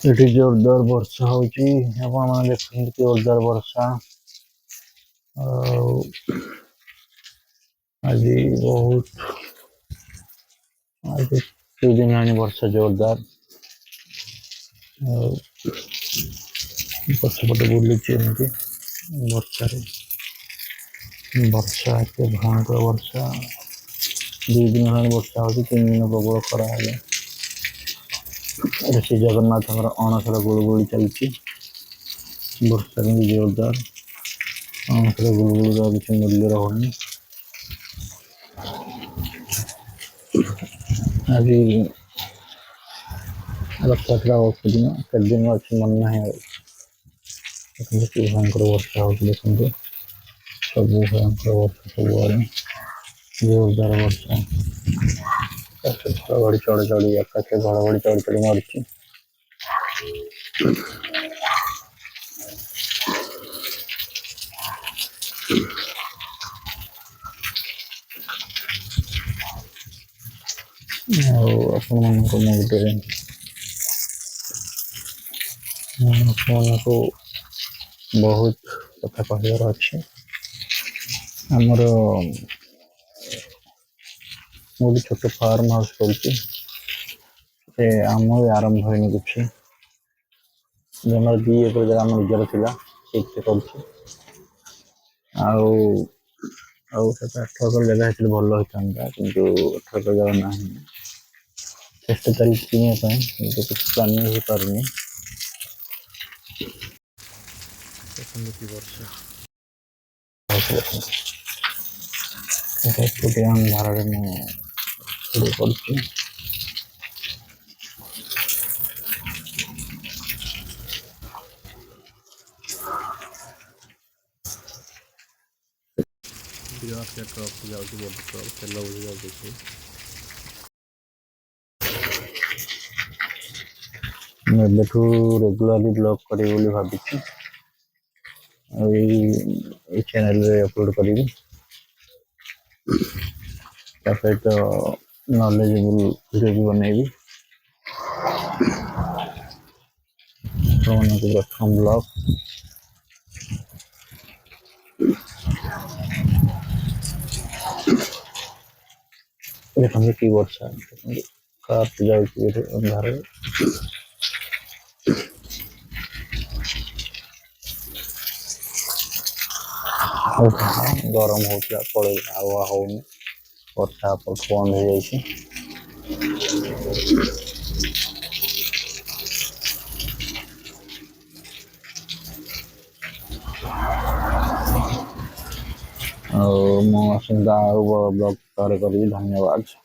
ଏଠି ଜୋରଦାର ବର୍ଷା ହଉଛି। ଆପଣ ମାନେ ଦେଖୁଛନ୍ତି ଜୋରଦାର ବର୍ଷା। ଆଉ ଆଜି ବହୁତ ଆଜି 2 ଦିନ ହେଲାଣି ବର୍ଷା ଜୋରଦାର। ଆଉ ପଛପଟେ ବୁଲୁଛି ଏମିତି ବର୍ଷାରେ। ବର୍ଷା ଏତେ ଭୟଙ୍କର ବର୍ଷା। 2 ଦିନ ହେଲାଣି ବର୍ଷା ହଉଛି, 3 ଦିନ ପ୍ରବଳ ଖରା ହେଲା। ଶ୍ରୀ ଜଗନ୍ନାଥଙ୍କର ଅଣସର ଗୁଳୁଗୁଳି ଚାଲିଛି। ବର୍ଷା କିନ୍ତୁ ଜୋରଦାର। ଅଣସର ଗୁଳୁଗୁଳିର କିଛି ମୂଲ୍ୟ ରହୁନି। ଆଜି ରଥଯାତ୍ରା ଅଳ୍ପ ଦିନ, କେତେ ଦିନ ଅଛି ମନେ ନାହିଁ ଆଉ। ଦେଖନ୍ତୁ କି ଭୟଙ୍କର ବର୍ଷା ହଉଛି। ଦେଖନ୍ତୁ ସବୁ ଭୟଙ୍କର ବର୍ଷା, ସବୁଆଡ଼େ ଜୋରଦାର ବର୍ଷା। ଘଡ଼ଘଡ଼ି ଚଢ଼ଚଢ଼ି, ଆକାଶରେ ଘଡ଼ଘଡ଼ି ଚଢ଼ଚଢ଼ି ମାରୁଛି। ଆଉ ଆପଣମାନଙ୍କୁ ମୁଁ ଆପଣମାନଙ୍କୁ ବହୁତ କଥା କହିବାର ଅଛି। ଆମର ମୁଁ ଗୋଟେ ଛୋଟ ଫାର୍ମ ହାଉସ୍ କରିଛି। ସେ ଆମର ଆରମ୍ଭ ହେଇନି କିଛି। ଜମାର 2 ଏକର ଜାଗା ଆମ ନିଜର ଥିଲା, ସେଇଥିରେ କରୁଛି। ଆଉ ଆଉ 7-8 ଏକର ଜାଗା ହେଇଥିଲେ ଭଲ ହେଇଥାନ୍ତା, କିନ୍ତୁ 8 ଏକର ଜାଗା ନାହିଁ। ଚେଷ୍ଟା ଚାଲିଛି କିଣିବା ପାଇଁ, କିନ୍ତୁ କିଛି ପ୍ଲାନିଂ ହେଇପାରୁନି। ଦେଖନ୍ତୁ କି ବର୍ଷା। ଏକୁଟିଆ ଅନ୍ଧାରରେ ମୁଁ ଭିଡ଼ିଓ କରୁଛି। ଟ୍ରକ୍ ଯାଉଛି, ବଡ଼ ଟ୍ରକ୍ ତେଲ ବୋଝେଇ ଯାଉଛି। ମୁଁ ଏବେଠୁ ରେଗୁଲାରଲି ବ୍ଲଗ୍ କରିବି ବୋଲି ଭାବିଛି। ଆଉ ଏଇ ଚ୍ୟାନେଲରେ ଅପଲୋଡ଼ କରିବି। ତା ସହିତ ନଲେଜେବୁଲ୍ ଭିଡ଼ିଓ ବି ବନେଇବି। ଆପଣମାନଙ୍କୁ ପ୍ରଥମ ବ୍ଲଗ୍। ଦେଖନ୍ତୁ କି ବର୍ଷା, ଦେଖନ୍ତୁ କାର୍ ଯାଉଛି ଏଠି ଅନ୍ଧାରରେ। ଗରମ ହଉଥିଲା, ପଳେଇ ଆଉ ହଉନି। ବର୍ଷା ବନ୍ଦ ହେଇଯାଇଛି। ଆଉ ମୁଁ ଆସନ୍ତା ଆଉ ବ୍ଲଗ୍ କରିବି। ଧନ୍ୟବାଦ।